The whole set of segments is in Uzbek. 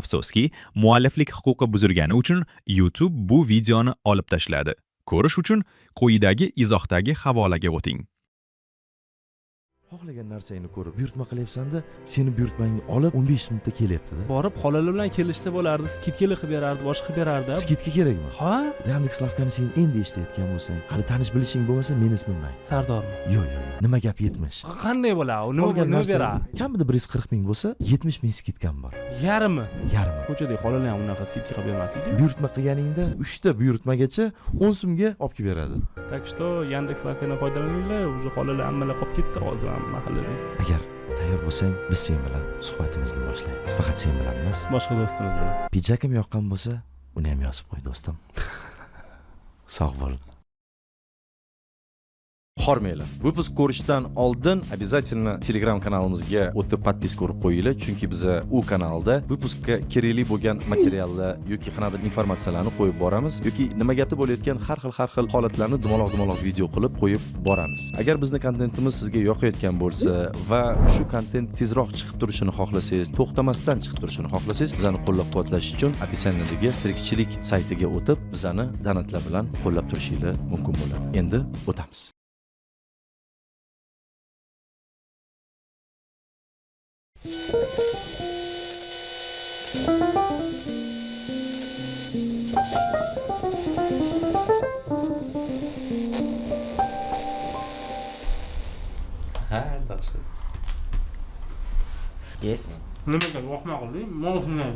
Afsuski, mualliflik huquqi buzilgani uchun YouTube bu videoni olib tashladi. Ko'rish uchun quyidagi izohdagi havolaga o'ting. Xohlagan narsangni ko'rib buyurtma qilyapsanda, seni buyurtmangni olib 15 minutda kelyapti-da. Borib xolali bilan kelishsa bo'lardi, skitkali qilib berardi, boshqa qilib berardi. Skitka kerakmi? Ha? Yandex Lavkani sen endi eshitayotgan bo'lsang, hali tanish bilishing bo'lmasa, meni ismim May. Sardormi? Yo'q. Nima gap 70? Qanday bo'ladi? Nima beradi? Kamida 140 ming bo'lsa, 70 ming skitkam bor. Yarimi? Yarimi. Ko'chada xolali ham unaqa skitka qilib bermasdi. Buyurtma qilganingda 3 ta buyurtmagacha 10 so'mga olib kelib beradi. Так что Yandex Lavkadan foydalaninglar, уже xolali hammalar qolib ketdi hozir ham mahallada. Agar tayyor bo'lsang, biz sen bilan suhbatimizni boshlaymiz. Faqat sen bilan emas. Boshqa do'stimiz bilan. Pijakim yoqqan bo'lsa, uni ham yozib qo'y, do'stim. Sog' bo'l. Hormanglar. Выпуск ko'rishdan oldin обязательно Telegram kanalimizga o'tib podpiska urib qo'yinglar, chunki biz u kanalda выпускка kerakli bo'lgan materiallar yoki qanaqadir informatsiyalarni qo'yib boramiz yoki nima gapda bo'layotgan har xil holatlarni dumaloq video qilib qo'yib boramiz. Agar bizning kontentimiz sizga yoqayotgan bo'lsa va shu kontent tezroq chiqib turishini xohlasangiz, to'xtamasdan chiqib turishini xohlasangiz, bizani qo'llab-quvvatlash uchun описаниядagi tirikchilik saytiga o'tib, bizani donatlar bilan qo'llab turishingiz mumkin bo'ladi. Endi o'tamiz. Yes. Nimaga vaqtma qilding? Mavzunga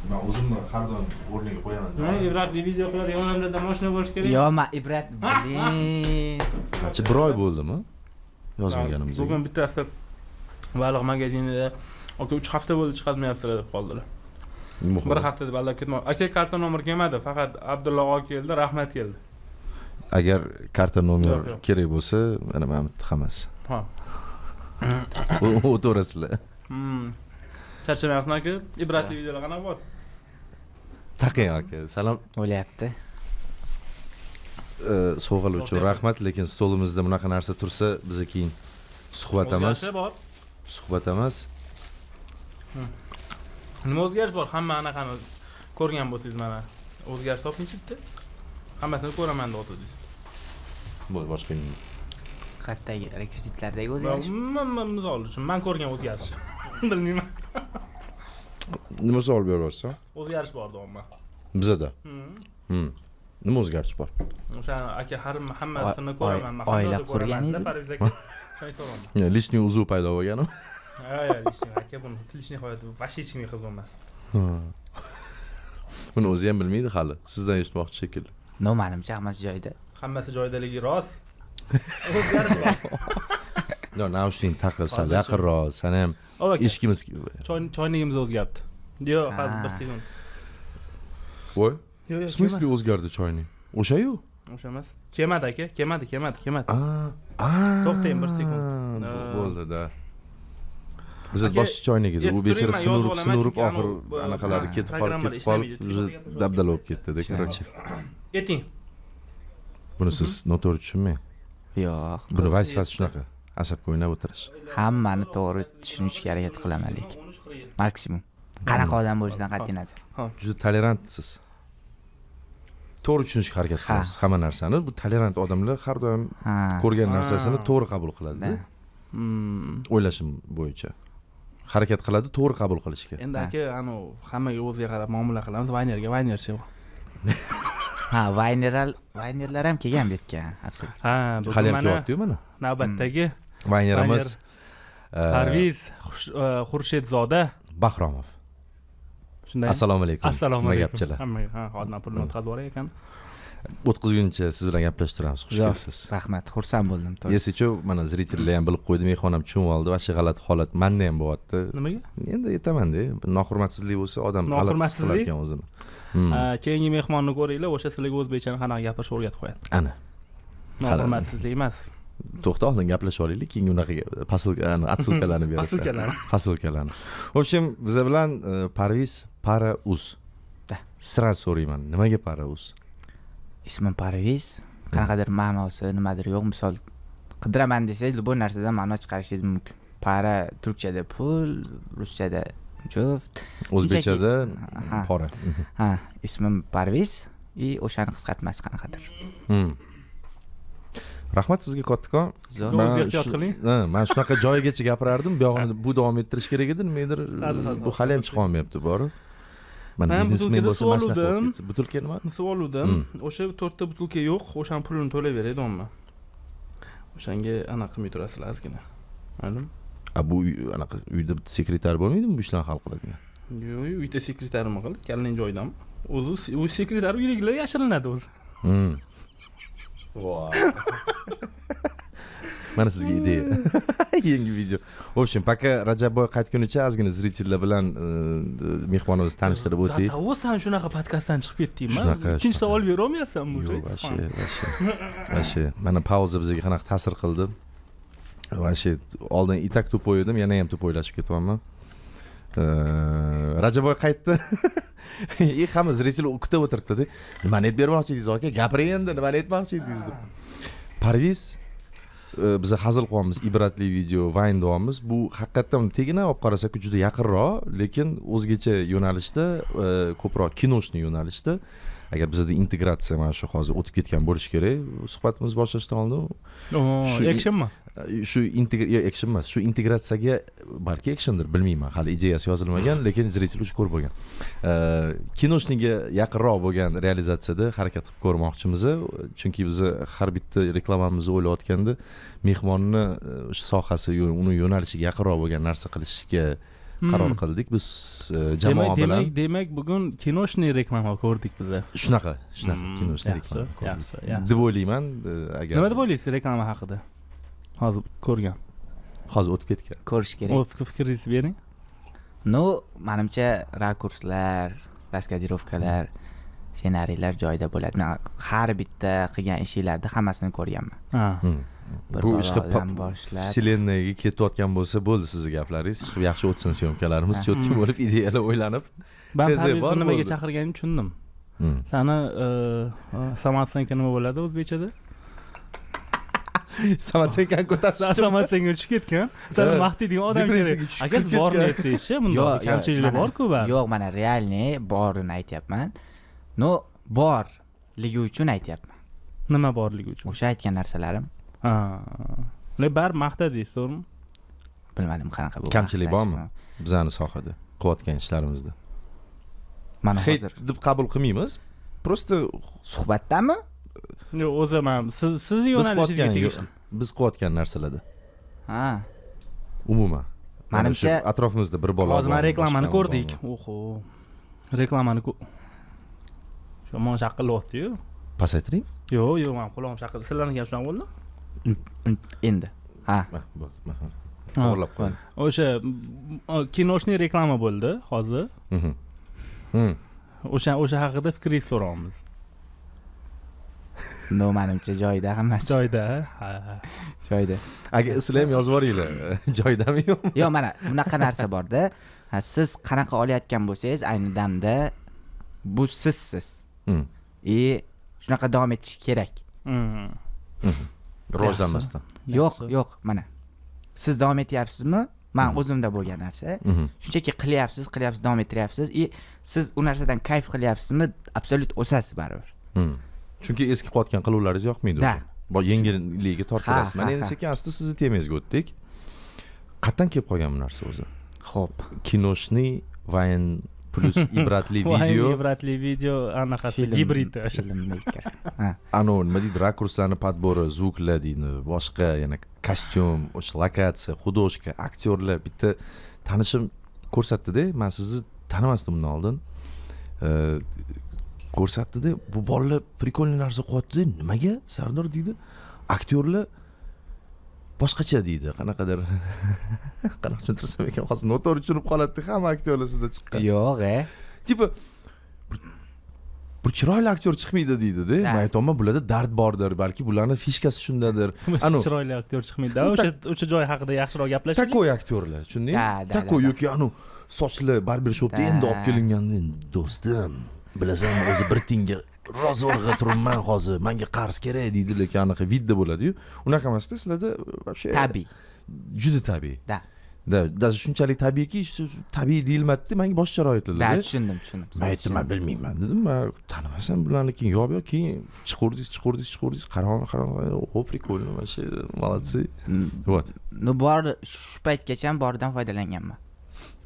Men o'zimni har doim o'rniga qo'yaman. Men Ibrat video qiladi, yonimda mashina bo'lish kerak. Yo, men Ibrat bilin. Qancha bir oy bo'ldimi? Yozmaganimizga. Bugun bittasi baliq magazinida aka 3 hafta bo'ldi chiqarmayapsizlar deb qoldilar. Bir haftada ballab ketmoq. Aka karta nomer kelmadi, faqat Abdulla aka keldi, rahmat keldi. Agar karta nomer kerak bo'lsa, mana men hammasi. Ha. O to'g'risizlar. Charchamayapsizmi aka? Ibratli videolar qanaqa bor? Taqing aka, salom. O'lyapti. Sovg'alar uchun rahmat, lekin stolimizda bunaqa narsa tursa, biz keyin suhbat emas. Suhbat emas. Nima o'zgarish bor? Hamma anaqani ko'rgan bo'lsangiz mana. O'zgarish topinchibdi. Hammasini ko'raman deb o'tdingiz. Bo'l, boshqa Qayerdagi rekvizitlardagi o'zgarish? Misol uchun men ko'rgan o'zgarish. Bilmayman. Nima savol beryapsan? O'zgarish bor deyapman. Bizda. Nima o'zgarish bor? O'sha aka hammasini ko'raman. Oila qurganingiz? Lishniy uzuv paydo bo'lganmi? Ha, lishniy aka buni lishniy holat вообще hech kimga qiziq emas. Buni o'zi ham bilmaydi hali. Sizdan eshitmoqchi shekilli. No, menimcha hammasi joyida. Hammasi joyidaligi rost. O'zgarish bor. No, naushning taqib sal yaqinroq, sana ham eshikimiz choynigimiz o'zgardi. Yo'q, hozir bir sekund. Voy. В смысле o'zgardi choyning? O'sha-yu? O'sha emas. Kelmadi aka, kelmadi. To'xtang bir sekund. Bo'ldi-da. Bizda boshqa choynik edi. U bechara sinurib oxir anaqalari ketib qolib, dabdala bo'lib ketdi-da, короче. Ayting. Buni siz noto'g'ri tushunmang. Yo'q. Buni vazifasi shunaqa. Asabga o'ynab o'tirish. Hammani to'g'ri tushunishga harakat qilaman lekin. Maksimum. Qanaqa odam bo'lishidan qat'iy nazar. Juda tolerantsiz. To'g'ri tushunishga harakat qilasiz hamma narsani. Bu tolerant odamlar har doim ko'rgan narsasini to'g'ri qabul qiladi. O'ylashim bo'yicha. Harakat qiladi to'g'ri qabul qilishga. Endi aka, hammaga o'ziga qarab muomala qilamiz. Vaynerchi. Ha, Vaynerlar ham kelgan bu yerga. Absolut. Ha, bu hali ham kelyapti-yu mana. Navbatdagi Vaynerimiz Parviz Xurshedzoda Bahromov. Shunday. Assalomu alaykum. Assalomu alaykum. Gapchilar. Hammaga hozir pulni o'tkazib yuboray ekan. O'tkazguncha siz bilan gaplashtiramiz. Xush kelibsiz. Rahmat, xursand bo'ldim. Yesichu, mana zritellar ham bilib qo'ydi, mehmonam tushunib oldi. Va shu g'alati holat menda ham bo'lyapti. Nimaga? Endi aytaman-da, nohurmatsizlik bo'lsa odam talab qilar ekan o'zini. Keyingi mehmonni ko'ringlar, o'sha sizlarga o'zbekchani qanaqa gapirishni o'rgatib qo'yadi. Ana. Nohurmatsizlik emas. To'xta, oldin gaplashib olaylik, keyin unaqa atsilkalarni berasiz. Fasilkalarni. В общем, biz bilan Parviz Parauz. Sira so'rayman, nimaga Parauz? Ismim Parviz. Qanaqadir ma'nosi nimadir yo'q, misol qidiraman desangiz, bu narsadan ma'no chiqarishingiz mumkin. Para turkchada pul, ruschada juft. O'zbekchada Ha. pora. Ha, ismim Parviz и o'shani qisqartmasi qanaqadir. Rahmat sizga kattakon. Zo'r. O'zingiz ehtiyot qiling. Men shunaqa joyigacha gapirardim. Bu yog'ini bu davom ettirish kerak edi. Nimadir bu hali ham chiqa olmayapti, bor. Men Men biznesmen butulkada bo'lsa mana shunaqa suvoluvdim. bo'lib ketsa. Butulka nima? Savoluvdim. O'sha 4 ta butulka yo'q, o'shaning pulini to'layveradi omma. O'shanga anaqa qilmay turasizlar ozgina. Ma'lum? Bu anaqa uyda sekretar bo'lmaydimi bu ishlarni hal qiladigan? Yo'q, uyda sekretarmi qildi? Kalning joyidami? O'zi u sekretar uydagilar yashirinadi o'zi. Voy. Mana sizga ideya. Yangi video. В общем, пока Rajabboy qaytgunicha ozgina zritellar bilan mehmonimizni tanishtirib o'taylik. Tavo sen shunaqa podkastdan chiqib ketdingmi? Shunaqa, Ikkinchi shunaqa. savol berolmayapsanmi o'zi? Yo'q, vashe. Mana pauza bizga qanaqa ta'sir qildi. Vashe oldin itak to'p o'ydim, yana ham to'p o'ylashib ketyapman. Rajabboy qaytdi. Hamma zritel kutib o'tiribdi-da. Nimani aytib bermoqchi edingiz aka? Gapiring endi, nimani aytmoqchi edingiz deb. Parviz biz hazil qilyapmiz, ibratli video, Vine deyapmiz. Bu haqiqatan tegina olib qarasak juda yaqinroq, lekin o'zgacha yo'nalishda, ko'proq kinoshni yo'nalishda. Agar bizda integratsiya mana shu hozir o'tib ketgan bo'lishi kerak. Suhbatimiz boshlashdan oldin Shu actionmi? shu action emas, shu integratsiyaga balki actiondir, bilmayman, hali ideyasi yozilmagan, lekin zritel uchun ko'rib bo'lgan. Kinoshniga yaqinroq bo'lgan realizatsiyada harakat qilib ko'rmoqchimiz, chunki biz har bitta reklamamizni o'ylayotganda mehmonni o'sha sohasi, uni yo'nalishiga yaqinroq bo'lgan narsa qilishga qaror qildik. Biz jamoa bilan demak bugun kinoshniy reklama ko'rdik biz. shunaqa kinoshniy reklama Yaxshi. deb o'ylayman. Agar Nima deb o'ylaysiz reklama haqida? Hozir ko'rgan. hozir o'tib ketgan. Ko'rish kerak. O'z fikringizni bering. No, menimcha rakurslar, raskadirovkalar, ssenariylar joyida bo'ladi. Men har bitta qilgan ishinglarda hammasini ko'rganman. Ha. Bu ishga boshlab Vselennaga ketayotgan bo'lsa bo'ldi sizni gaplaringiz. Ishqib yaxshi o'tsin syomkalarimiz, cho'tki bo'lib ideyalar o'ylanib. Ben Teze bor Parvizni nimaga bo'ldi. chaqirganini tushundim. Sani Samatsenka nima bo'ladi o'zbekchada? Samatsenkani ko'tarsa Samatsenka tushib ketgan. Sani maqtaydigan odam kerak. Depressiyaga tushib Agar ketgan. borni aytsangiz-chi, bunda kamchiliklar bor-ku bari. Yo'q, mana realniy borini aytyapman. No, borligi uchun aytyapman. Nima borligi uchun? O'sha aytgan narsalarim Ha. Bar maqtadingiz, to'g'rimi? bilmadim qanaqa bu. Kamchilik bormi? Bizani sohada qilayotgan ishlarimizda. Mana Heyt hozir deb qabul qilmaymiz. Prosta suhbatdami? Yo'q, o'zi men sizni biz yo'nalishingizga qilayotgan tegishli. biz qilayotgan narsalarda Ha. umuman. Menimcha atrofimizda bir bola Hozir men bormi, reklamani boshqa ko'rdik. bormi? Oho. Reklamani Shomon shaqilyapti-yu. Pasaytiring. Yo'q, men qo'lim shaqildi. Sizlarniki ham shunaqa bo'ldi? endi. Ha. To'g'irlab qo'y. O'sha kinoshniy reklama bo'ldi hozir. O'sha haqida fikringizni so'raymiz. No, menimcha joyida hammasi. Joyda. Ha. Joyida. Agar sizlar ham yozib yuboringlar. Joydami yo'qmi? Yo'q, mana bunaqa narsa borda. Siz qanaqa olayotgan bo'lsangiz, ayni damda bu sizsiz. Shunaqa davom etish kerak. Rivojlanmasdan. Yo'q, mana. Siz davom etyapsizmi? Men o'zimda bo'lgan narsa. Shunchaki qilyapsiz, davom ettiryapsiz. Siz u narsadan kayf qilyapsizmi? Absolyut o'sasiz baribir. Chunki eski qilayotgan qiluvlaringiz yoqmaydi. Bu yengilligiga tortilasiz. Mana endi sekin asta sizni temangizga o'tdik. Qatdan kelib qolgan bu narsa o'zi? Xo'p. Kinoshniy Vine plus ibratli video. Ibratli video anaqasi gibrid. Filmmaker. Ano nima deydi, rakurslarni podbori, zvuklar deydi, boshqa yana kostyum, o'sha lokatsiya, xudoshka, aktyorlar bitta tanishim ko'rsatdi-da, men sizni tanimasdim bundan oldin. Ko'rsatdi-da, bu bolalar prikolniy narsa qilyapti-da, nimaga? Sardor deydi. Aktyorlar boshqacha deydi, qanaqadir. Qanaqa tushuntirsam ekan, hozir noto'g'ri tushunib qoladi, hamma aktyorlar sizda chiqqan. Yo'q, Tipa bir chiroyli aktyor chiqmaydi deydi-da. Men aytaman, bularda dard bordir, balki bularning fishkasi shundadir. Chiroyli aktyor chiqmaydi. O'sha joy haqida yaxshiroq gaplashdik. Takoy aktyorlar, tushundingmi? Takoy yoki sochli barber shopda endi olib kelingandan, do'stim, bilasanmi, o'zi bir tinga ro'zg'orga turibman hozir, menga qarz kerak deydi, lekin anaqa vidda bo'ladi-yu. Unaqa emasda, sizlarda вообще tabiiy. juda tabiiy. Da. Даже shunchalik tabiiyki, tabiiy deyilmadi, menga boshqacha aytildi. Da, tushundim. Men aytdim, men bilmayman dedim. Men tanimasam bularni keyin keyin chiqurdingiz, qarang, o прикольно, вообще, молодцы. Вот. Ну, bor shu paytgacha bordan foydalanganman.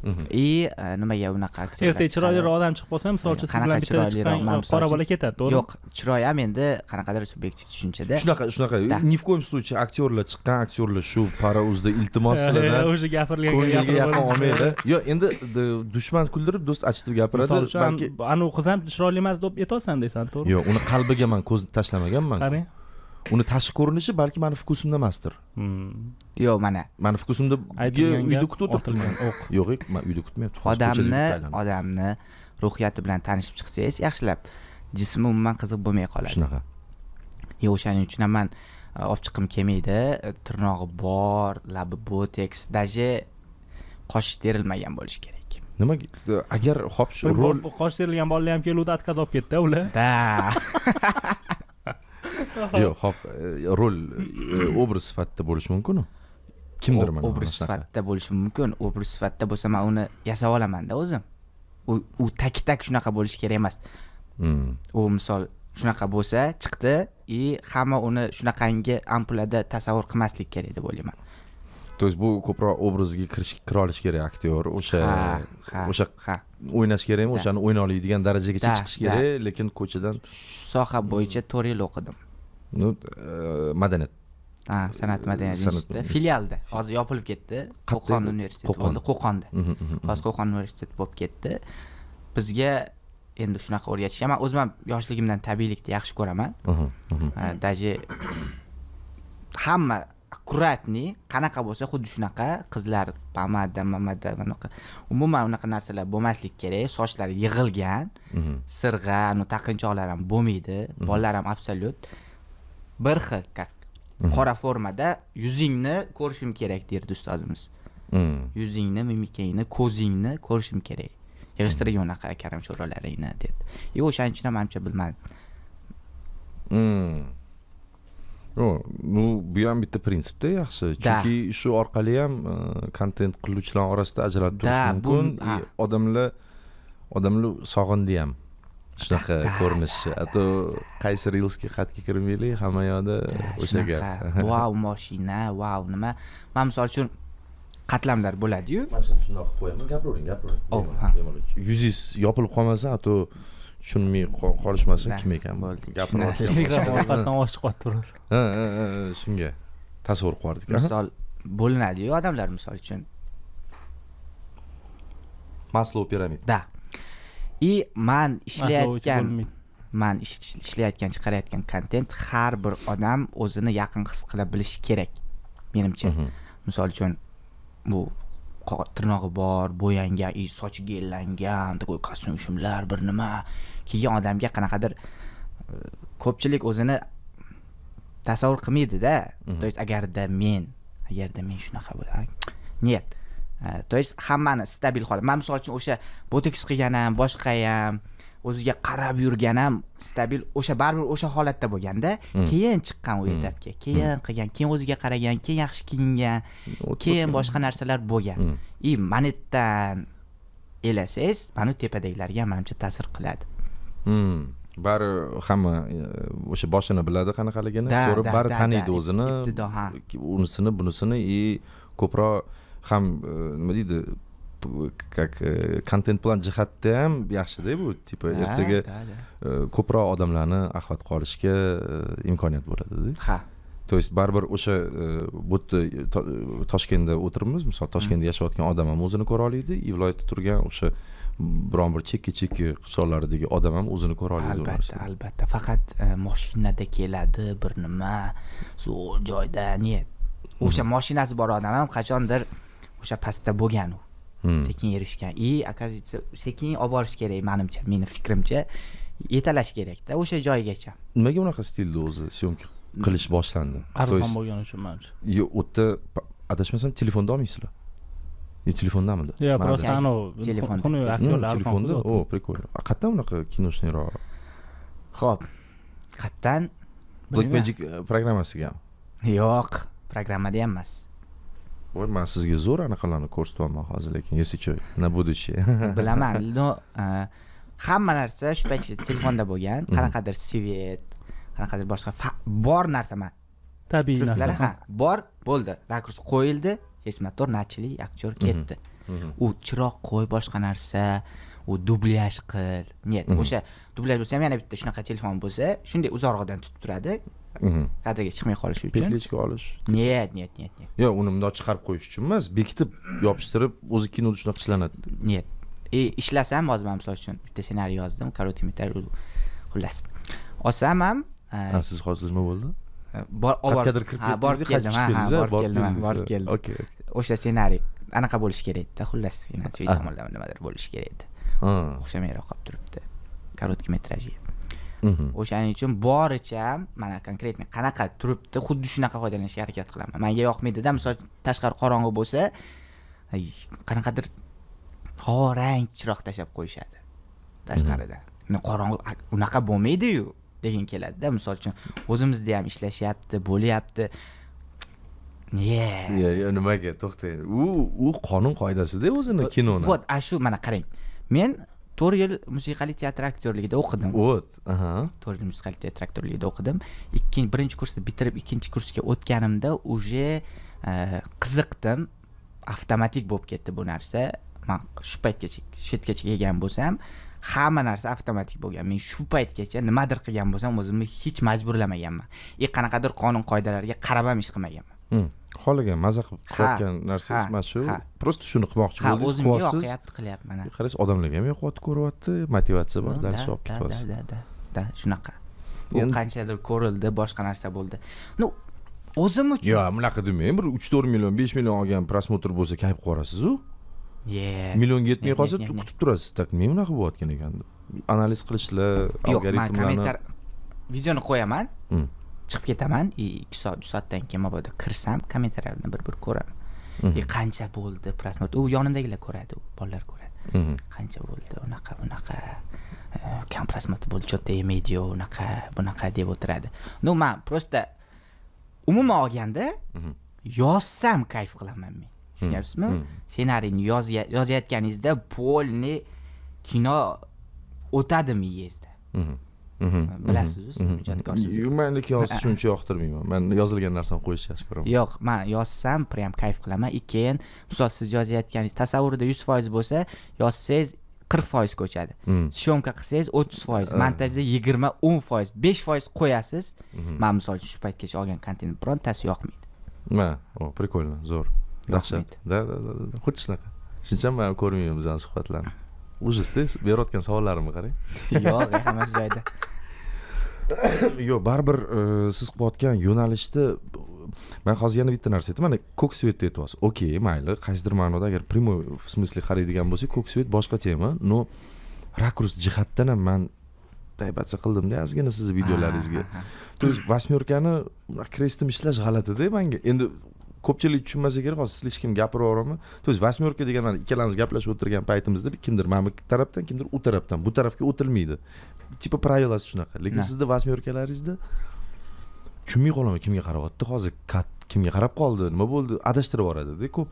Nimaga unaqa aktyorlar? Ertaga chiroyliroq odam chiqib qolsa, masalan, siz bilan bitta chiqqan qora bola ketadi, to'g'rimi? Yo'q, chiroy ham endi qanaqadir subyektiv tushunchada. Shunaqa. Ni в коем случае aktyorlar chiqqan aktyorlar shu parauzda iltimos sizlardan O'sha gapirilgan ko'ngilga yaqin olmaydi. Yo, endi dushman kuldirib, do'st achitib gapiradi. Balki anu qiz ham chiroyli emas deb aytolsan deysan, to'g'ri? Yo'q, uni qalbiga men ko'z tashlamaganman. Qarang. Uni tashqi ko'rinishi balki meni vkusimda emasdir. Yo'q, mana. Meni vkusimda uyda kutib o'tiribman. Yo'q, men uyda kutmayapman. Odamni ruhiyati bilan tanishib chiqsangiz, yaxshilab jismi umuman qiziq bo'lmay qoladi. Shunaqa. O'shaning uchun ham men olib chiqim kelmaydi, tirnog'i bor, labi boteks, даже qosh terilmagan bo'lishi kerak. Nimaga? Agar hop shu rol qosh terilgan bolalar ham keluvdi, отказ olib ketdi ular. Da. Yo'q, hop, rol obraz sifatida bo'lishi mumkin-ku. Kimdir mana obraz sifatida bo'lishi mumkin. Obraz sifatida bo'lsa, men uni yasab olaman-da o'zim. U tak shunaqa bo'lishi kerak emas. U misol shunaqa bo'lsa, chiqdi, hamma uni shunaqangi ampulada tasavvur qilmaslik kerak deb o'ylayman. То есть bu ko'proq obrazga kira olish kerak aktyor, o'sha o'ynash kerakmi, o'shani o'yna oladigan darajagacha chiqish kerak, lekin ko'chadan soha bo'yicha 4 yil o'qidim. Madaniyat. San'at madaniyat instituti filialda. Hozir yopilib ketdi. Qo'qon universiteti bo'ldi, Qo'qonda. Hozir Qo'qon universiteti bo'lib ketdi. Bizga endi shunaqa o'rgatishgan. Men o'zim ham yoshligimdan tabiiylikni yaxshi ko'raman. Даже hamma akkuratni qanaqa bo'lsa xuddi shunaqa qizlar pomada bunaqa umuman unaqa narsalar bo'lmaslik kerak. Sochlari yig'ilgan, sirg'a, taqinchoqlar ham bo'lmaydi, bolalar ham absolyut bir xil qora formada yuzingni ko'rishim kerak derdi ustozimiz. Yuzingni, mimikangni, ko'zingni ko'rishim kerak. Yig'ishtirgan unaqa karam sho'ralaringni dedi. O'shaning uchun ham menimcha bilmadim. Bu ham bitta prinsipda yaxshi. Chunki shu orqali ham kontent qiluvchilar orasida ajratib turish mumkin. Odamlar sog'indi ham. Shunaqa ko'rinishi. Ato qaysi rilsga xatga kirmaylik, hamma yoqda o'sha gap. Wow, mashina, wow, nima? Men misol uchun qatlamlar bo'ladi-yu. Mana shundoq qilib qo'yaman, gapiring. Yuzingiz yopilib qolmasa, ato tushunmay qolishmasa kim ekan bo'ldi. Gapirib Telegram orqasidan ochiq qolib turadi. Shunga tasavvur qildik. Misol bo'linadi-yu odamlar misol uchun. Maslow piramida. Da. Men ishlayotgan, chiqarayotgan kontent har bir odam o'zini yaqin his qila bilishi kerak, menimcha. Misol uchun bu tirnog'i bor, bo'yangan, sochi gellangan, ko'kasini ushimlar, bir nima kiygan odamga qanaqadir ko'pchilik o'zini tasavvur qilmaydi-da. То есть agarda men shunaqa bo'lar. Нет. То есть hammani stabil holat. Men misol uchun o'sha boteks qilgan ham, boshqa ham, o'ziga qarab yurgan ham stabil, o'sha baribir o'sha holatda bo'lganda, keyin chiqqan u etapga, keyin qilgan, keyin o'ziga qaragan, keyin yaxshi kiyingan, keyin boshqa narsalar bo'lgan. Manetdan elasangiz, mana tepadagilarga menimcha ta'sir qiladi. Bari hamma o'sha boshini biladi qanaqaligini, ko'rib bari taniydi o'zini, unisini, bunisini, ko'proq ham nima deydi, как kontent plan jihatda ham yaxshi-da bu, tipa ertaga ko'proq odamlarni axlat qolishga imkoniyat bo'ladi-da. Ha. То есть baribir o'sha bu Toshkentda o'tiribmiz, misol Toshkentda yashayotgan odam ham o'zini ko'ra oladi, viloyatda turgan o'sha biron bir chekki qishloqlardagi odam ham o'zini ko'ra oladi. Albatta, faqat mashinada keladi, bir nima, zo'r joyda, o'sha mashinasi bor odam ham qachondir o'sha pastda bo'lgan u. Sekin erishgan. Оказывается, sekin olib borish kerak, menimcha, meni fikrimcha, yetalash kerak-da o'sha joygacha. Nimaga unaqa stilda o'zi syomka qilish boshlandi? Arzon bo'lgani uchun menimcha. Yo, o'tda adashmasam telefonda olmaysizlar. Telefondamidi? Yo'q, просто telefonda. Прикольно. Qayerdan unaqa kinoshniyroq? Xo'p. Qayerdan? Blackmagic programmasiga. Yo'q, programmada ham emas. voy man sizga zo'r anaqalarni ko'rsatyapman hozir lekin если что на будущее bilaman no hamma narsa shu paytgacha telefonda bo'lgan qanaqadir svet qanaqadir boshqa bor narsa man tabiiy truklari narsa. bor bo'ldi rakurs qo'yildi esmator nachili aktyor ketdi u chiroq qo'y boshqa narsa u dublyaj qil нет o'sha dublyaj bo'lsa ham yana bitta shunaqa telefon bo'lsa shunday uzoqroqdan tutib turadi kadrga chiqmay qolish uchun petlechka olish нет yo'q uni bundoq chiqarib qo'yish uchun emas bekitib yopishtirib o'zi kinoda shunaqa ishlanadi нет ishlasam hozir man misol uchun bitta ssenariy yozdim kороткий metraj xullas olsam ham siz hozir nima bo'ldi qayergadir borib keldim okey o'sha ssenariy anaqa bo'lishi kerak edi xullas finansiy tomonlama nimadir bo'lishi kerak edi o'xshamayroq qolib turibdi kороткий metrajga o'shaning uchun boricha mana konkretniy qanaqa turibdi xuddi shunaqa foydalanishga harakat qilaman menga yoqmaydida misol tashqari qorong'i bo'lsa qanaqadir qorang chiroq tashlab qo'yishadi tashqarida qorong'i unaqa bo'lmaydi-yu degin keladida misol uchun o'zimizda ham ishlashyapti bo'lyapti nimaga to'xtang u qonun qoidasida o'zini kinoni вот shu mana qarang men 4 yil musiqali teatr aktyorligida o'qidim 4 yil musiqali teatr aktyorligida o'qidim birinchi kursni bitirib ikkinchi kursga o'tganimda уже qiziqdim avtomatik bo'lib ketdi bu narsa man shu paytgacha kelgan bo'lsam hamma narsa avtomatik bo'lgan men shu paytgacha nimadir qilgan bo'lsam o'zimni hech majburlamaganman qanaqadir qonun qoidalarga qarab ham ish qilmaganman xohlagan maza qilib qilayotgan narsangiz mana shu просто shuni qilmoqchi bo'ldingiz o'zimga yoqyapti qilyapman qaraysiz odamlarga ham yoqyapti ko'ryapti motivatsiya bor dальше olib ketyapsiz da shunaqa u qanchadir ko'rildi boshqa narsa bo'ldi o'zim uchun yo'q bunaqa demang bir 3-4 million 5 million olgan prosmotr bo'lsa kayf qilasiz-ku millionga yetmay qolsa kutib turasiz tak men bunaqa bo'layotgan ekan deb analiz qilishlar algoritmlarni videoni qo'yaman chiqib ketaman 2 soat 3 soatdan keyin mabodo kirsam kommentariylarni bir ko'raman qancha bo'ldi prosmotr u yonimdagilar ko'radi bolalar ko'radi qancha bo'ldi unaqa kam prosmotr bo'ldi cho'tta yemaydi bunaqa deb o'tiradi man просто umuman olganda yozsam kayf qilaman men tushunyapsizmi ssenariyni yozayotganingizda polni kino o'tadi miyangizda bilasiz siz ijodkorsiz man lekin yozish shuncha yoqtirmayman man yozilgan narsani qo'yishni yaxshi ko'raman yo'q man yozsam prям kayf qilaman keyin misol siz yozayotganingiz tasavvurida 100% bo'lsa yozsangiz 40% ko'chadi syomka qilsangiz 30% montajda 20-10% 5% qo'yasiz man misol uchun shu paytgacha olgan kontent birontasi yoqmaydi прикольно zo'r dahshat да xuddi shunaqa shuning uchun man ko'rmayman bizani suhbatlarni ужасda berayotgan savollarimni qarang yo'q hammasi joyida yo'q baribir siz qilayotgan yo'nalishda man hozir yana bitta narsa aytaman mana ko'k svetda aytyapsiz okey mayli qaysidir ma'noda agar прямой в смысле qaraydigan bo'lsak ko'k svet boshqa tema но rakurs jihatdan ham man daybatsa qildimda ozgina sizni videolaringizga то есть восьмеркani krestim ishlash g'alatida menga endi ko'pchilik tushunmasa kerak hozir sizlar hech kim gapiraveraman то есть восьмерка degan mana ikkalamiz gaplashib o'tirgan paytimizda kimdir mana bu tarafdan kimdir u tarafdan bu tarafga o'tilmaydi типа правилasi shunaqa lekin sizda восьмеркalaringizda tushunmay qolaman kimga qarayapti hozir kimga qarab qoldi nima bo'ldi adashtirib yuboradida ko'p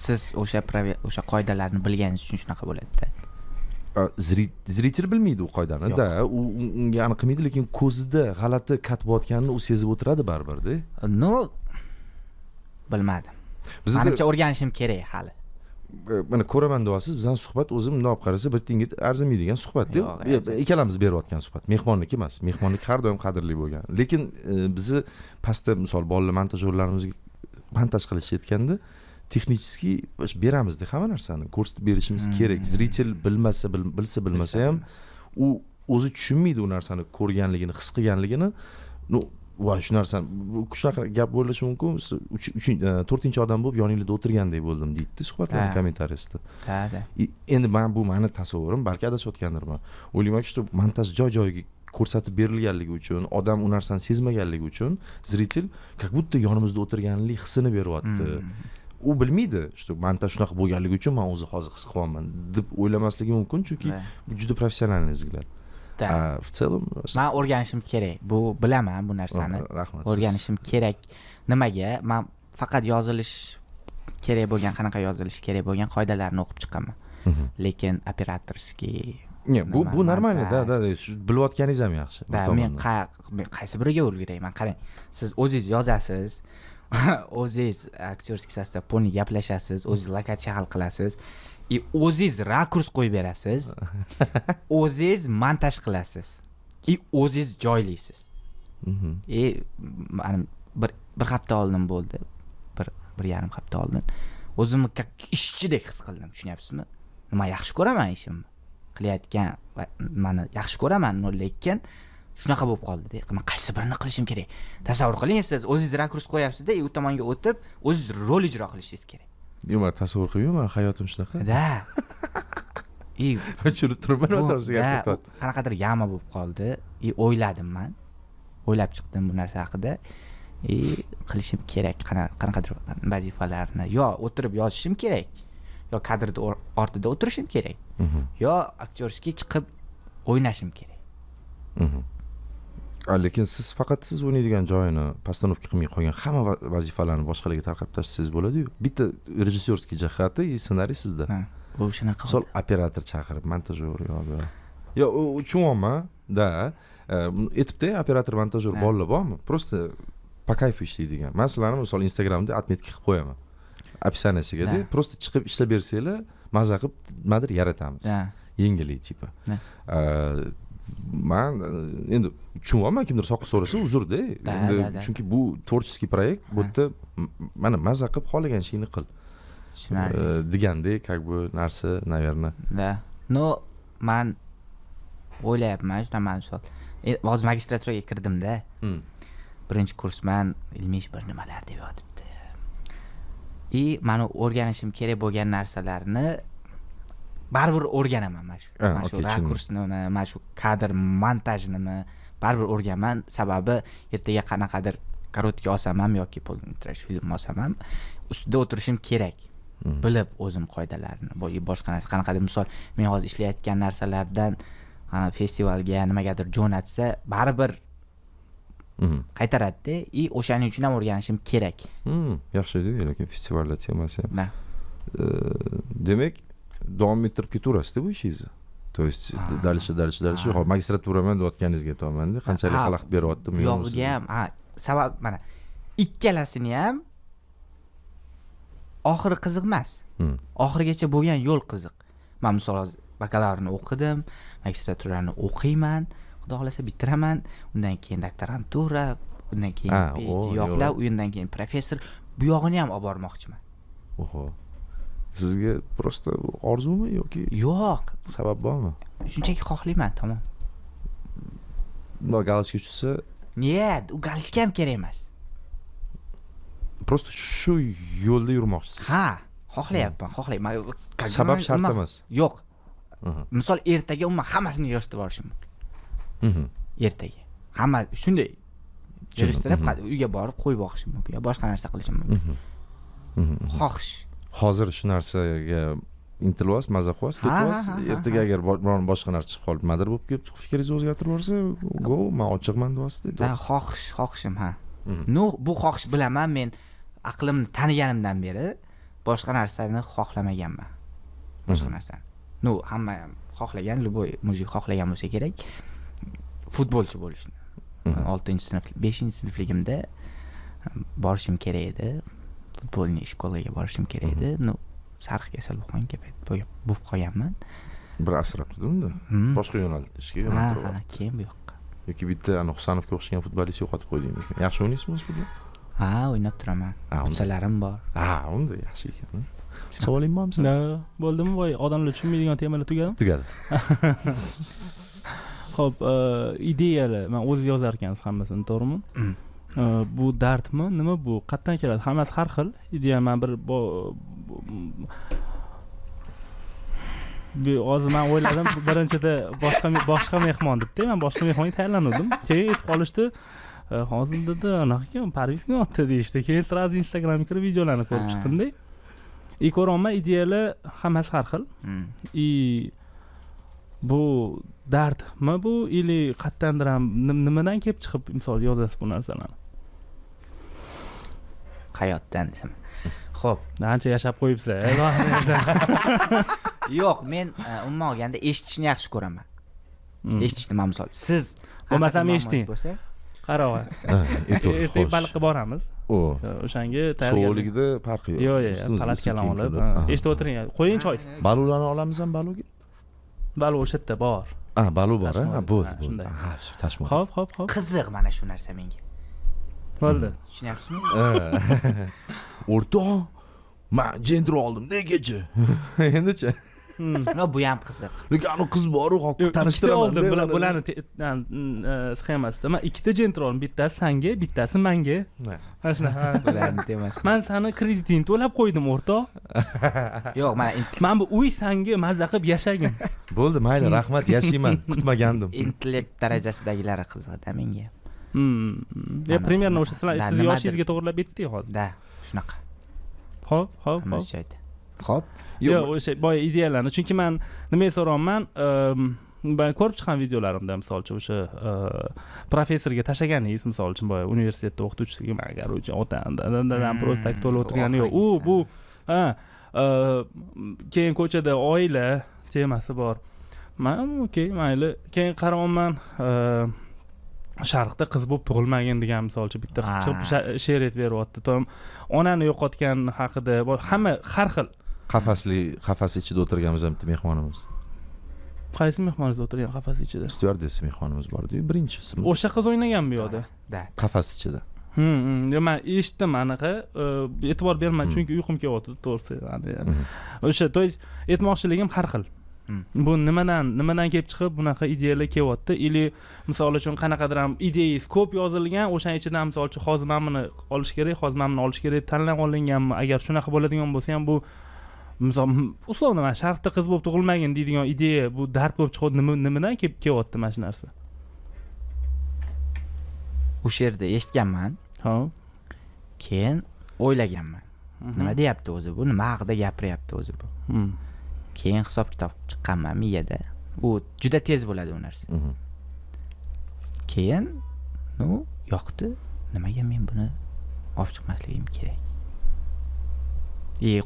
siz o'sha qoidalarni bilganingiz uchun shunaqa bo'ladida zritel bilmaydi u qoidani da unga aniq qilmaydi lekin ko'zida g'alati kat bo'layotganini u sezib o'tiradi baribirda bilmadim menimcha o'rganishim kerak hali mana ko'raman deyapsiz bizani suhbat o'zim bundoq olib qarasa bir tiyinga arzimaydigan suhbatda ikkalamiz berayotgan suhbat mehmonniki emas mehmonlik har doim qadrli bo'lgan lekin bizni pastda misol bolalar montajyorlarimizga montaj qilishayotganda texnicheskiy beramizda hamma narsani ko'rsatib berishimiz kerak zritel bilsa bilmasa ham u o'zi tushunmaydi u narsani ko'rganligini his qilganligini voy shu narsani shunaqa gap bo'lishi mumkin 4-chi odam bo'lib yoningizda o'tirgandek bo'ldim deydi suhbatlar kommentariyasida endi bu mani tasavvurim balki adashayotgandirman o'ylaymanki shu montaj joy-joyiga ko'rsatib berilganligi uchun odam u narsani sezmaganligi uchun zritel как будто yonimizda o'tirganlik hissini beryapti u bilmaydi shu montaj shunaqa bo'lganligi uchun men o'zi hozir his qilyapman deb o'ylamasligi mumkin chunki bu juda professionalniy взгляд в целом man o'rganishim kerak bu bilaman bu narsani rahmat o'rganishim kerak nimaga man faqat yozilish kerak bo'lgan, qanaqa yozilishi kerak bo'lgan qoidalarni o'qib chiqaman. Lekin operatorskiy bu normalniy, da, bilayotganingiz ham yaxshi. Da, men qaysi biriga o'rgirayman? Qarang, siz o'zingiz yozasiz, o'zingiz aktyorskiy sostav polni gaplashasiz, o'zingiz lokatsiya hal qilasiz, o'zingiz rakurs qo'yib berasiz, o'zingiz montaj qilasiz, o'zingiz joylaysiz. Mana bir hafta oldin bo'ldi, bir yarim hafta oldin o'zimni ishchidek his qildim, tushunyapsizmi? Nima yaxshi ko'raman ishimni, qilayotgan mani yaxshi ko'raman, lekin shunaqa bo'lib qoldi-da. Men qaysi birini qilishim kerak? Tasavvur qiling, siz o'zingiz rakurs qo'yapsiz-da, u tomonga o'tib, o'zingiz rol ijro qilishingiz kerak. Yo'q, men tasavvur qilmayman, hayotim shunaqa. Da. Tushunib turibman, o'rtasiga gap qanaqadir yama bo'lib qoldi. O'yladim men. O'ylab chiqdim bu narsa haqida. Qilishim kerak qanaqadir vazifalarni. Yo o'tirib yozishim kerak, yo kadrda ortida o'tirishim kerak, yo aktyorskiy chiqib o'ynashim kerak. Lekin siz faqat siz o'ynaydigan joyini postanovka qilmay qolgan hamma vazifalarni boshqalarga tarqab tashlasangiz bo'ladi-yu. Bitta rejissyorskiy jihati, ssenariy sizda. Bu shunaqa. Misol operator chaqirib, montajyor yo'q. Yo, tushunyapman, da. Aytibdi, operator, montajyor bolalar bormi? Просто по кайфу ishlaydigan. Men sizlarni misol Instagramda atmetka qilib qo'yaman. Описаниясiga-da, просто chiqib ishlab bersanglar, maza qilib nimadir yaratamiz. Yengillik tipi. Men endi tushunyapman, kimdir soqib so'rasa uzr-da. Endi chunki bu tворческий proyekt, bu yerda mana maza qilib xohlagan ishingni qil. Degandek, как бы narsa, наверное. Da. No, men o'ylayapman, shunaqa misol. Hozir magistraturaga kirdim-da. Birinchi kursman, ilmiy ish bir nimalar deb yotibdi. Meni o'rganishim kerak bo'lgan narsalarni baribir o'rganaman mana shu rakursni, mana shu kadr montajnimi baribir o'rganaman. Sababi ertaga qanaqadir korotka olsam ham yoki polmetraj film olsam ham ustida o'tirishim kerak. Bilib o'zim qoidalarni, boshqa narsa qanaqadir misol men hozir ishlayotgan narsalardan ana festivalga nimagadir jo'natsa baribir qaytaradi-da. O'shaning uchun ham o'rganishim kerak. Yaxshi edi, lekin festivallar temasi ham. Demak, davom ettirib ketaverasiz-da bu ishingizni. То есть dalish. Hozir magistraturaman deyotganingizga aytaman-da, qanchalik xalaqit beryapti, men yo'g'iga ham, sabab mana ikkalasini ham oxiri qiziq emas. Oxirigacha bo'lgan yo'l qiziq. Men misol hozir bakalavrni o'qidim, magistraturani o'qiyman, xudo xolasa bitiraman, undan keyin doktorantura, undan keyin PhD yo'qlab, undan keyin professor, bu yog'ini ham olib bormoqchiman. Oho. Sizga просто orzumi yoki? Yo'q, sabab bormi? Shunchaki xohlayman, tamom. No, galishga tushsa, u galishga ham kerak emas. Просто shu yo'lda yurmoqchisiz. Ha, xohlayman. Sabab shart emas. Yo'q. Misol ertaga umuman hammasini yig'ishtirib borishim mumkin. Ertaga. Hamma shunday yig'ishtirib uyga borib qo'yib boqishim mumkin. Yo boshqa narsa qilishim mumkin. Xohish. Hozir shu narsaga intilyapsiz, maza qilyapsiz, ketyapsiz. Ertaga agar boshqa narsa chiqib qolib, nimadir bo'lib kelib, fikringizni o'zgartirib yuborsa, men ochiqman deyapsiz-da. Xohishim, ha. Bu xohish bilaman, men aqlimni taniganimdan beri boshqa narsani xohlamaganman. Boshqa narsani. Hamma ham xohlagan, любой mujik xohlagan bo'lsa kerak futbolchi bo'lishni. 6-sinf, 5-sinfligimda borishim kerak edi. Futbolni shkolaga borishim kerak edi. Sarx kasal bo'lib qolganman. Bir asrab turdim-da. Boshqa yo'nalishga yo'naltirib. Keyin bu yoqqa. Yoki bitta Husanovga o'xshagan futbolist yo'qotib qo'ydingiz. Yaxshi o'ynaysizmi futbol? Ha, o'ynab turaman. Futsalarim bor. Unda yaxshi ekan. Savoling bormi? Bo'ldimi? Voy, odamlar tushunmaydigan temalar tugadimi? Tugadi. Xo'p, ideyalar, men o'z yozar ekansiz hammasini, to'g'rimi? Bu dardmi? Nima bu? Qayerdan keladi? Hammasi har xil. Ideya men hozir men o'yladim, birinchida boshqa mehmon debdi. Men boshqa mehmonga tayyorlandim. Keyin aytib qolishdi, hozir dedi, anaqa Parvizga otdi deyishdi. Keyin sразу Instagramga kirib videolarni ko'rib chiqdim-da. Ko'raman, ideyalar hammasi har xil. Bu dardmi bu? Ili qayerdandir ham nimadan kelib chiqib misol yozasiz bu narsalarni? Hayotdan desam. Xo'p. Ancha yashab qo'yibsa. Yo'q, men umuman olganda eshitishni yaxshi ko'raman. Eshitishni men misol siz bo'lmasam eshiting. Qarang. Ertaga baliqqa boramiz. O'shanga tayyorgarlik. Sovuqligida farqi yo'q. Yo'q, palatkalar olib, eshitib o'tiring. Qo'ying choy. Balularni olamizmi baluga? Balu o'sha yerda bor. Balu bor, ha, bo'ldi. Shunday. Ha, tashmoq. Xo'p. Qiziq mana shu narsa menga. Bo'ldi. Tushunyapsizmi? O'rtoq, men jendro oldim, negacha? Endichi? No, bu ham qiziq. Lekin anu qiz bor-ku, tanishtiraman. Oldim, bularni sxemasida men ikkita jentr oldim, bittasi senga, bittasi menga. Mana shunaqa. Bularni demas. Men seni kreditingni to'lab qo'ydim, o'rtoq. Yo'q, men bu uy senga mazza qilib yashagin. Bo'ldi, mayli, rahmat, yashayman, kutmagandim. Intellekt darajasidagilari qiziqda menga. Ya примерно o'sha siz yoshingizga to'g'rilab bitdi hozir. Da, shunaqa. Xo'p. Xo'p. Yo'q, o'sha boya ideyalarni, chunki men nimaga so'rayman, men ko'rib chiqqan videolarimda misol uchun o'sha professorga tashlaganingiz, misol uchun boya universitetda o'qituvchisiga agar otadan просто to'lib o'tirgani yo'q. Bu keyin ko'chada oila temasi bor. Men okey, mayli. Keyin qarayman, sharqda qiz bo'lib tug'ilmagan degan misolchi bitta qiz chiqib she'r aytib beryapti. Onani yo'qotgan haqida hamma har xil. Qafas ichida o'tirganmiz ham bitta mehmonimiz. Qaysi mehmoningiz o'tirgan qafas ichida? Stewardess mehmonimiz bor-ku, birinchisi. O'sha qiz o'ynaganmi bu yoqda? Da. Qafas ichida. Men eshitdim anaqa, e'tibor bermadim chunki uyqum kelyapti to'g'risi. O'sha, to есть aytmoqchiligim har xil. Bu nimadan kelib chiqib bunaqa ideyalar kelyapti? Ili misol uchun qanaqadir ham ideyangiz ko'p yozilgan, o'shaning ichidan misol uchun hozir men buni olish kerak, hozir men buni olish kerak tanlab olinganmi? Agar shunaqa bo'ladigan bo'lsa ham bu misol uslovda mana sharqda qiz bo'lib tug'ilmagan deydigan ideya bu dard bo'lib chiqadi. Nimadan kelib kelyapti mana shu narsa? O'sha yerda eshitganman. Keyin o'ylaganman. Nima deyapti o'zi bu? Nima haqida gapiryapti o'zi bu? Keyin hisob kitob chiqqanman miyada. Bu juda tez bo'ladi u narsa. Keyin yoqdi. Nimaga men buni olib chiqmasligim kerak?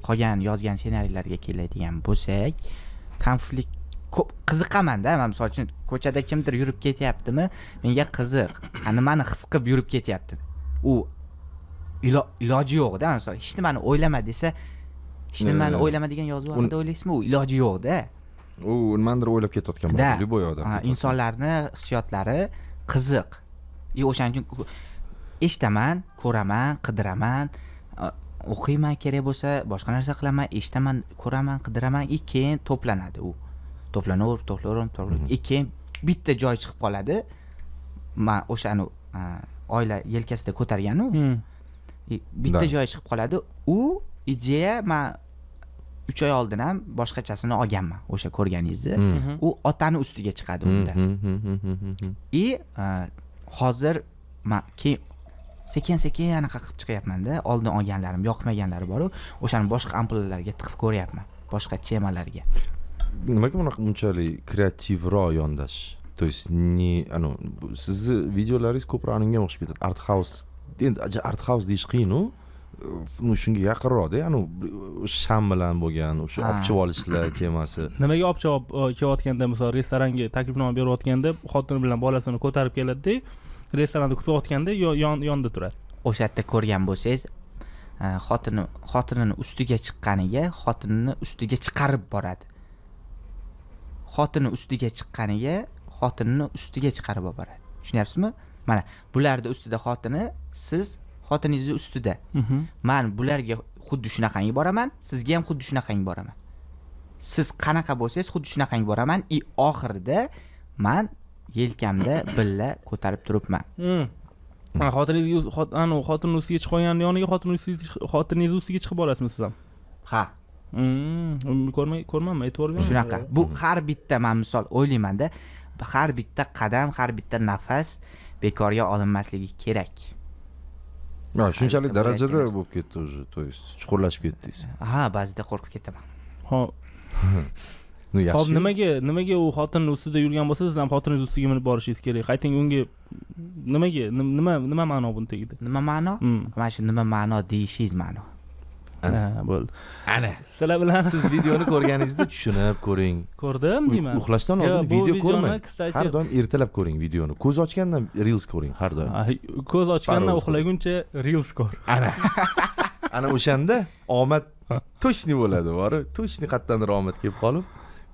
Qolgan yozgan ssenariylarga keladigan bo'lsak, konflikt ko'p qiziqaman-da. Men misol uchun ko'chada kimdir yurib ketyaptimi, menga qiziq. Nimani his qilib yurib ketyapti? U iloji yo'q-da. Misol hech nimani o'ylama desa, hech nimani o'ylama degan yozuv haqida o'ylaysizmi? U iloji yo'q-da. U nimadir o'ylab ketayotgan bo'ladi, любой odam. Insonlarning hissiyotlari qiziq. O'shaning uchun eshitaman, ko'raman, qidiraman, o'qiyman, kerak bo'lsa boshqa narsa qilaman, eshitaman, ko'raman, qidiraman, keyin to'planadi u. To'planaver. Keyin bitta joy chiqib qoladi. Men o'shani oila yelkasida ko'targan-u. Bitta joy chiqib qoladi. U ideya men 3 oy oldin ham boshqachasini olganman. O'sha ko'rganingizni. U otani ustiga chiqadi unda. Hozir men sekin anaqa qilib chiqyapman-da. Oldin olganlarim, yoqmaganlari bor-ku, o'shani boshqa ampullarga tiqib ko'ryapman, boshqa temalarga. Nimaga bunaqa bunchalik kreativroq yondash? То есть sizni videolaringiz ko'proq anga o'xshab ketadi. Art house. Endi art house deyish qiyin-u. Shunga yaqinroq-da, sham bilan bo'lgan, o'sha opchib olishlar temasi. Nimaga opchib kelayotganda, misol restoranga taklifnoma berayotganda, xotini bilan bolasini ko'tarib keladi-da, restoranda kutayotganda yonda turadi. O'sha yerda ko'rgan bo'lsangiz, xotinini ustiga chiqqaniga, xotinini ustiga chiqarib boradi. Xotini ustiga chiqqaniga, xotinini ustiga chiqarib boradi. Tushunyapsizmi? Mana bularda ustida xotini, siz xotiningizni ustida. Men bularga xuddi shunaqangi boraman, sizga ham xuddi shunaqangi boraman. Siz qanaqa bo'lsangiz, xuddi shunaqangi boraman. Oxirida men yelkamda billa ko'tarib turibman. Xotiningiz ustiga chiqib qolgan yoniga xotiningiz ustiga chiqib borasizmi siz ham? Ha. Ko'rmanman, e'tibor bermang. Shunaqa. Bu har bitta men misol o'ylayman-da, har bitta qadam, har bitta nafas bekorga olinmasligi kerak. Shunchalik darajada bo'lib ketdi уже, то есть chuqurlashib ketdingiz. Ha, ba'zida qo'rqib ketaman. Hop, nimaga u xotinning ustida yurgan bo'lsa, siz ham xotiningiz ustiga minib borishingiz kerak. Qayting unga nima ma'no buni tegdi? Nima ma'no? Mana shu nima ma'no deyishingiz ma'no. bo'ldi. Ana. Sizlar bilan Siz videoni ko'rganingizda tushunib ko'ring. ko'rdim deyman. Uxlashdan oldin Yo, bu video videoni, ko'rmang. kстати, Har doim ertalab ko'ring videoni. Ko'z ochgandan reels ko'ring har doim. ko'z ochgandan Parvoz uxlaguncha reels ko'r. Ana o'shanda omad точный bo'ladi, bor. Точный qayerdandir omad kelib qolib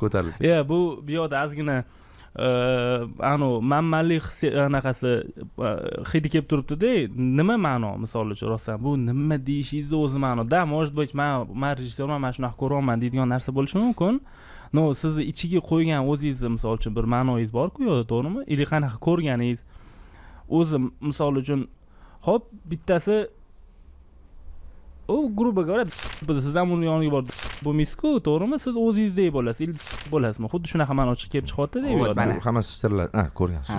ko'tarilib. Bu yoqda ozgina manmanlik anaqasi hidi kelib turibdi-da. Nima ma'no, misol uchun rostdan bu nima deyishingizni o'zi ma'no. Da, может быть, men rejissyorman, men shunaqa ko'ryapman deydigan narsa bo'lishi mumkin. No, sizni ichiga qo'ygan o'zingizni misol uchun bir ma'noyingiz bor-ku, yo'q, to'g'rimi? Или qanaqa ko'rganingiz o'zi misol uchun hop bittasi grubo говоря, siz ham uni yoniga borib bo'lmaysiz-ku, to'g'rimi? Siz o'zingizdek bo'lasiz, il bo'lasizmi? Xuddi shunaqa ma'no chiqib kelib chiqyapti deb Mana. yo'q. Hammasi ishtiriladi. Ko'rgansiz.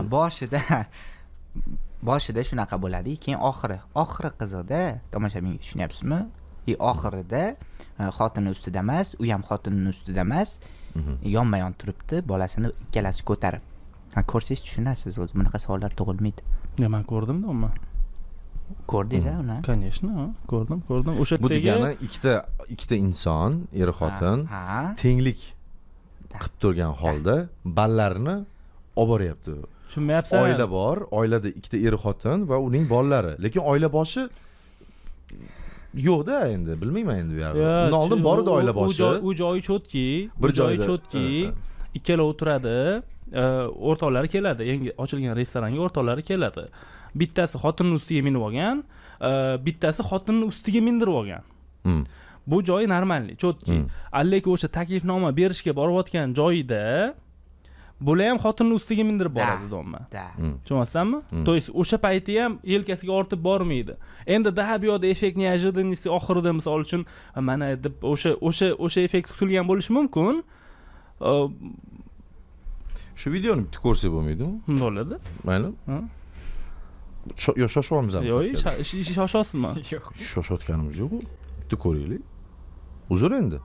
Boshida shunaqa bo'ladi, keyin oxiri qiziqda, tomoshabin tushunyapsizmi? Oxirida xotini ustida emas, u ham xotinning ustida emas, yonma-yon turibdi, bolasini ikkalasi ko'tarib. Ko'rsangiz tushunasiz, o'zi bunaqa savollar tug'ilmaydi. Men ko'rdim-da uni. Ko'rdingiz-a uni? Конечно, ko'rdim. O'sha Bu degani ikkita inson, er xotin tenglik qilib turgan holda ballarini olib boryapti. Tushunmayapsan? Oila bor, oilada ikkita er xotin va uning bolalari. Lekin oila boshi yo'q-da endi, bilmayman endi bu yerda. Undan oldin bor edi oila boshi. U joyi chotki, bir joyda chotki, ikkala o'tiradi, o'rtoqlari keladi, yangi ochilgan restoranga o'rtoqlari keladi. Bittasi xotinning ustiga minib olgan, bittasi xotinning ustiga mindirib olgan. Bu joyi normalniy, chotki. Lekin o'sha taklifnoma berishga borayotgan joyida bular ham xotinning ustiga mindirib boradi, domma. Tushunyapsanmi? То есть o'sha payti ham yelkasiga ortib bormaydi. Endi daha bu yoqda effekt неожиданности oxirida misol uchun mana deb o'sha effekt kutilgan bo'lishi mumkin. Shu videoni bitta ko'rsak bo'lmaydimi? Bo'ladi. Mayli. Shoshyapmiz ham. Yo'q, shoshasizmi? Yo'q. Shoshayotganimiz yo'q. Bitta ko'raylik. Uzr endi.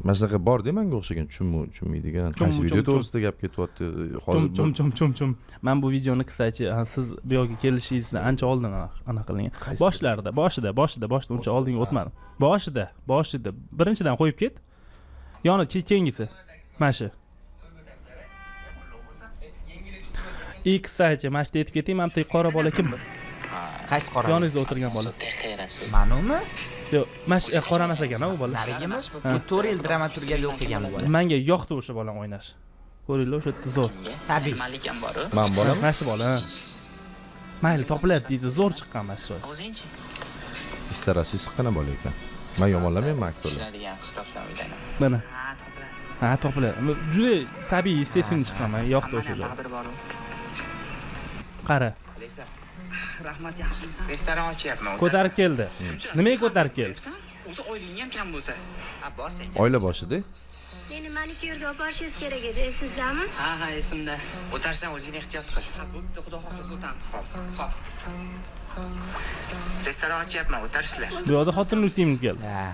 Mana shunaqa bor demanga o'xshagan tushunmaydigan. Qaysi video to'g'risida gap ketyapti? Hozir Chum. Men bu videoni kстати, siz bu yoqqa kelishingizdan ancha oldin anaqa qilingan. Boshida uncha oldinga o'tmadim. Boshida birinchidan qo'yib ket. Yoni keyingisi. Mana shu. Kстати, mana shu aytib ketayim, mana bu qora bola kim? Qaysi qora? Yoningizda o'tirgan bola. Manumi? Yo'q, mana shu qora emas ekan, u bola. Narigimi? 4 yil dramaturgiyada o'qigan bola. Menga yoqdi o'sha bolani o'ynash. Ko'ringlar, o'sha yerda zo'r. Tabiiy. Malikam bor-ku. Men bolam. Mana shu bola. Mayli, topiladi deydi, zo'r chiqqan mana shu. O'zingchi. Istarasi siqqina bola ekan. Men yomonlamayman aktyorlar. Tushunadigan qiz topsam uydan. Mana. Ha, topiladi. Juda tabiiy, естественно chiqqan. Men yoqdi o'sha joy. Taqdir bor-ku. Qara. Rahmat, yaxshimisan? Restoran ochyapman. Ko'tarib keldi. Nimaga ko'tarib keldi? O'zi oyliging ham kam bo'lsa. Borsang. Oila boshida. Meni manikyurga olib borishingiz kerak edi, esizdami? Ha, esimda. O'tarsan o'zing ehtiyot qil. Bo'pti, xudo xohlasa o'tamiz. Xo'p. Restoran ochyapman, o'tarsizlar. Bu yoqda xotinning ustiga keldi. Ha.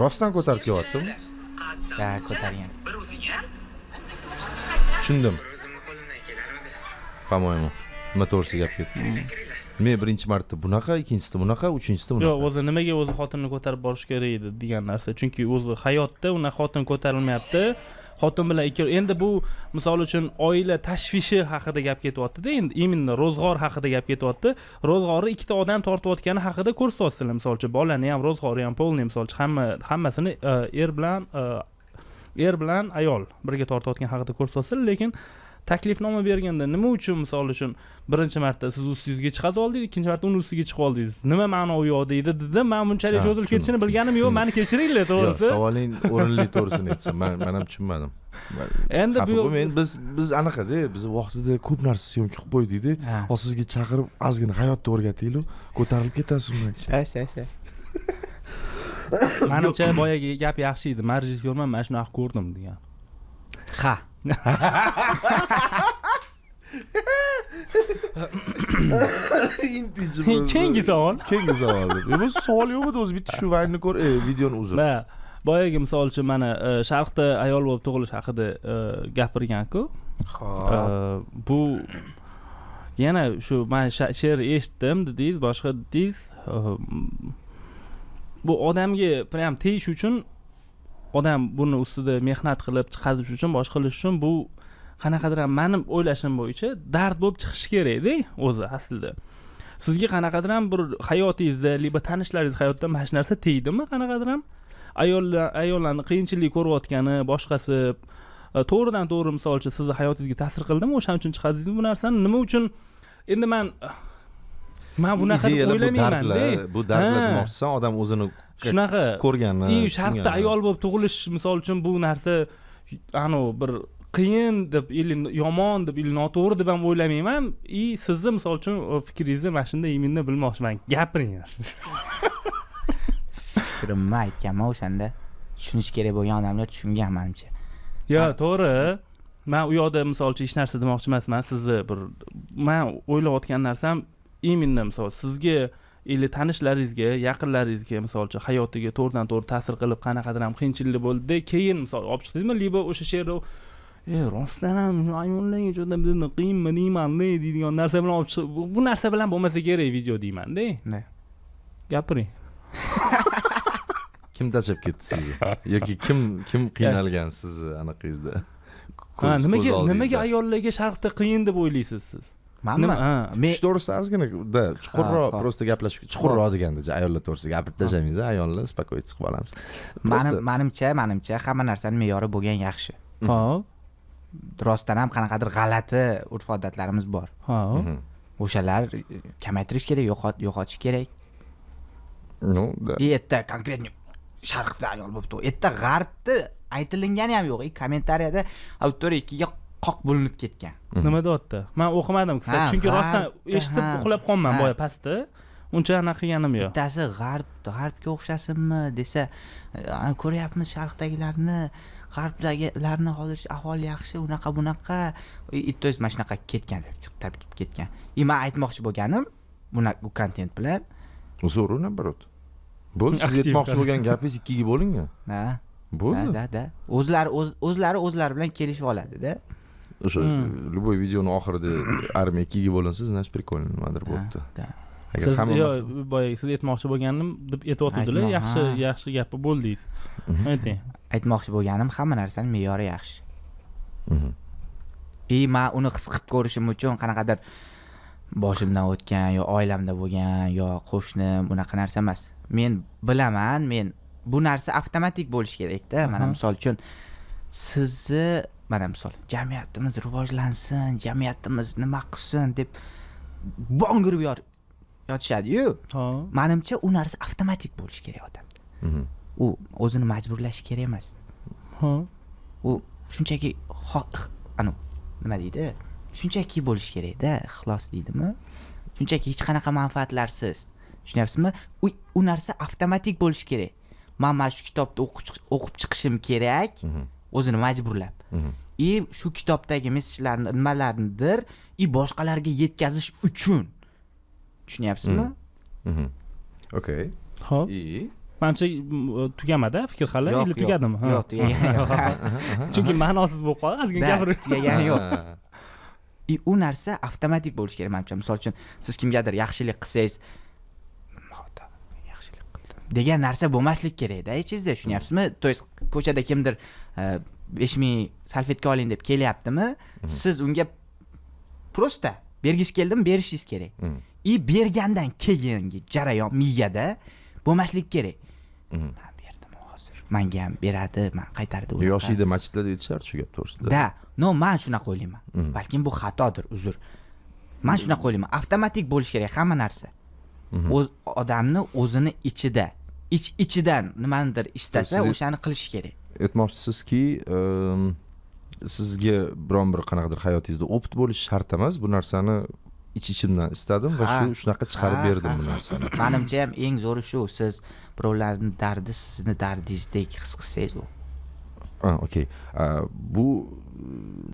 Rostdan ko'tarib kelyaptimi? Ha, ko'targan. Bir o'zing ham? Tushundim. O'zimni qo'limdan kelarmidi? По-моему, nima to'g'risi gap ketdi. Men birinchi marta bunaqa, ikkinchisida bunaqa, uchinchisida bunaqa. Yo'q, o'zi nimaga o'zi xotinni ko'tarib borish kerak edi degan narsa. Chunki o'zi hayotda uni xotin ko'tarilmayapti. Xotin bilan endi bu misol uchun oila tashvishi haqida gap ketyapti-da, endi именно ro'zg'or haqida gap ketyapti. Ro'zg'orni ikkita odam tortayotgani haqida ko'rsatyapsizlar, misol uchun bolani ham, ro'zg'ori ham, polni misol uchun hammasini er bilan ayol birga tortayotgan haqida ko'rsatyapsizlar, lekin taklifnoma berganda nima uchun misol uchun birinchi marta siz ustingizga chiqib oldingiz, ikkinchi marta uni ustiga chiqib oldingiz. Nima ma'no u yo'q deydi. Men bunchalik cho'zilib ketishini bilganim yo'q. Meni kechiringlar, to'g'risi. Yo'q, savoling o'rinli to'g'risini aytsam, men ham tushunmadim. Endi bu men biz anaqada, biz vaqtida ko'p narsa syomka qilib qo'ydik-da. Hozir sizga chaqirib, ozgina hayotni o'rgataylik, ko'tarilib ketasizmi? Sha. Menimcha boyagi gap yaxshi edi. Men rejissyorman, men shunaqa ko'rdim degan. Ha. Keyingi savol. Bu savol yo'q edi, o'zi bitta shu vaynni ko'r, videoni uzr. boyagi misol uchun mana sharqda ayol bo'lib tug'ilish haqida gapirgan-ku. Bu yana shu men she'r eshitdim dedingiz, boshqa dedingiz. Bu odamga prям tegish uchun odam buni ustida mehnat qilib chiqarish uchun, boshqa qilish uchun bu qanaqadir ham mening o'ylashim bo'yicha dard bo'lib chiqishi kerak-da o'zi aslida. Sizga qanaqadir ham bir hayotingizda, liba tanishlaringiz hayotida mana shu narsa tegdimi? Qanaqadir ham ayollarning qiyinchilik ko'rayotgani, boshqasi to'g'ridan to'g'ri misol uchun sizni hayotingizga ta'sir qildimi? O'shaning uchun chiqardingizmi bu narsani? Nima uchun? Endi men bunaqa deb o'ylamayman-da. Bu dardlar demoqchisan, odam o'zini shunaqa ko'rgani. Sharqda ayol bo'lib tug'ilish misol uchun bu narsa bir qiyin deb, yomon deb, noto'g'ri deb ham o'ylamayman. Sizni misol uchun fikringizni mana shunday eminni bilmoqchiman. Gapiring. Fikrimni aytganman o'shanda. Tushunish kerak bo'lgan odamlar tushungan menimcha. Yo, to'g'ri. Men u yoqda misol uchun hech narsa demoqchi emasman. Sizni men o'ylayotgan narsam именно misol sizga tanishlaringizga, yaqinlaringizga misol uchun hayotiga to'g'ridan to'g'ri ta'sir qilib qanaqadir ham qiyinchilik bo'ldi, keyin misol olib chiqdingizmi, liba o'sha she'rni rostdan ham ayollarga juda qiyinmi deyman deydigan narsa bilan olib chiqib, bu narsa bilan bo'lmasa kerak video deyman-da. Gapiring. Kim tashab ketdi sizni? Yoki kim qiynalgan sizni anaqangizda? Nimaga ayollarga sharqda qiyin deb o'ylaysiz siz? Men to'g'risida ozginada chuqurroq prosta gaplashib, chuqurroq deganda ayollar to'g'risida gapirib tashlamaymiz, ayollar spokойно chiqib olamiz. Menimcha hamma narsaning me'yori bo'lgan yaxshi. Xo'p. Rostdan ham qanaqadir g'alati urf-odatlarimiz bor. Xo'p. O'shalar kamaytirish kerak, yo'qotish kerak. Erta konkretniy sharqda ayol bo'lib turibdi. Erta g'arbda aytilingani ham yo'q. Kommentariyada auditoriya ikkiga qoq bo'linib ketgan. Nima deyapti? Men o'qimadim, chunki rostdan eshitib uxlab qolman boya pastda. Uncha anaqa qilganim yo'q. Bittasi g'arbga o'xshasinmi desa, ko'ryapmiz sharqdagilarni, g'arbdagilarni hozir ahvoli yaxshi, bunaqa. To есть mana shunaqa ketgan deb tabib ketgan. Men aytmoqchi bo'lganim, bu kontent bilan Zo'r nabarot. Bo'ldi, siz aytmoqchi bo'lgan gapingiz ikkiga bo'lingan. Ha. Bo'ldi. Da. O'zlari bilan kelishib oladi-da. O'sha любой videoning oxirida armiya ikkiga bo'linsa, значит прикольно nimadir bo'libdi. Siz boya siz aytmoqchi bo'lganim deb aytayotgandilar, yaxshi gapi bo'ldingiz. Ayting. Aytmoqchi bo'lganim, hamma narsaning me'yori yaxshi. Men uni his qilib ko'rishim uchun qanaqadir boshimdan o'tgan yo oilamda bo'lgan yo qo'shnim bunaqa narsa emas. Men bilaman, bu narsa avtomatik bo'lishi kerak-da. Mana misol uchun sizni misol jamiyatimiz rivojlansin, jamiyatimiz nima qilsin deb bongirib yotishadi-yu. Menimcha u narsa avtomatik bo'lishi kerak odamda. U o'zini majburlash kerak emas. U shunchaki nima deydi? Shunchaki bo'lish kerak-da, ixlos deydimi? Shunchaki hech qanaqa manfaatlarsiz. Tushunyapsizmi? U narsa avtomatik bo'lishi kerak. Men mana shu kitobni o'qib chiqishim kerak, o'zini majburlab. Shu kitobdagi mesajlarni nimalarnidir, boshqalarga yetkazish uchun. Tushunyapsizmi? Okay. Xo'p. Menimcha tugamadi fikr hali, ili tugadimi? Yo'q, tugagan. Chunki ma'nosiz bo'lib qoldi, ozgina gapirib. Tugagan yo'q. U narsa avtomatik bo'lishi kerak menimcha. Misol uchun siz kimgadir yaxshilik qilsangiz, yaxshilik qildim degan narsa bo'lmaslik kerak-da, ichingizda, tushunyapsizmi? To есть ko'chada kimdir 5000 salfetka oling deb kelyaptimi? Siz unga prosta bergis keldimi, berishingiz kerak. Bergandan keyingi jarayon miyada bo'lmaslik kerak. Men berdim hozir. Menga ham beradi, men qaytardi. Yoshida masjidlarda aytishar shu gap to'g'risida. Men shunaqa o'ylayman. Balkim bu xatodir, uzr. Men shunaqa o'ylayman. Avtomatik bo'lish kerak hamma narsa. Odamni o'zini ichidan nimanidir istasa, o'shani qilish kerak. Aytmoqchisizki, sizga biron bir qanaqadir hayotingizda opit bo'lishi shart emas. Bu narsani ichimdan istadim va shunaqa chiqarib berdim bu narsani. Menimcha ham eng zo'ri shu, siz birovlarning dardi sizni dardingizdek his qilsangiz u. Okay. Bu